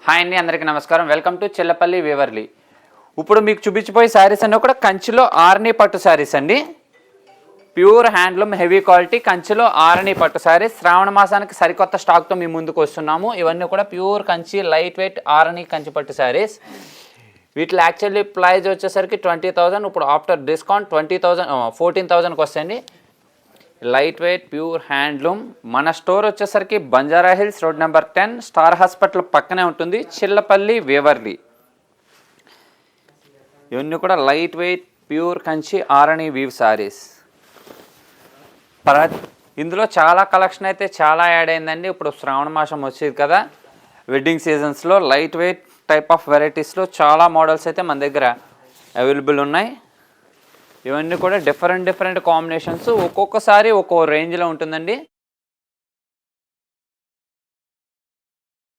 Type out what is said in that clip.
Hi అండి, అందరికీ నమస్కారం. Welcome to Chellapalli Waverly. ఇప్పుడు మీకు చూపించిపోయే శారీస్ అన్నీ కూడా కంచిలో ఆరణి పట్టు శారీస్ అండి. ప్యూర్ హ్యాండ్లూమ్ హెవీ క్వాలిటీ కంచిలో ఆరణి పట్టు శారీస్. శ్రావణ మాసానికి సరికొత్త స్టాక్తో మీ ముందుకు వస్తున్నాము. ఇవన్నీ కూడా ప్యూర్ కంచి లైట్ వెయిట్ ఆరణి కంచి పట్టు శారీస్. వీటిలో యాక్చువల్లీ ప్రైస్ వచ్చేసరికి 20,000. ఇప్పుడు ఆఫ్టర్ డిస్కౌంట్ 14,000కి వస్తాయండి. Light weight pure handloom. మన స్టోర్ వచ్చేసరికి Banjara hills road number 10 star hospital పక్కనే ఉంటుంది, చిల్లపల్లి వేవర్లీ. ఇవన్నీ కూడా లైట్ వెయిట్ ప్యూర్ కంచి ఆరణి వీవ్ శారీస్. ఇందులో చాలా కలెక్షన్ అయితే చాలా యాడ్ అయిందండి. ఇప్పుడు శ్రావణ మాసం వచ్చేది కదా, వెడ్డింగ్ సీజన్స్లో లైట్ వెయిట్ టైప్ ఆఫ్ వెరైటీస్లో చాలా మోడల్స్ అయితే మన దగ్గర అవైలబుల్ ఉన్నాయి. ఇవన్నీ కూడా డిఫరెంట్ కాంబినేషన్స్, ఒక్కొక్కసారి ఒక్కో రేంజ్లో ఉంటుందండి.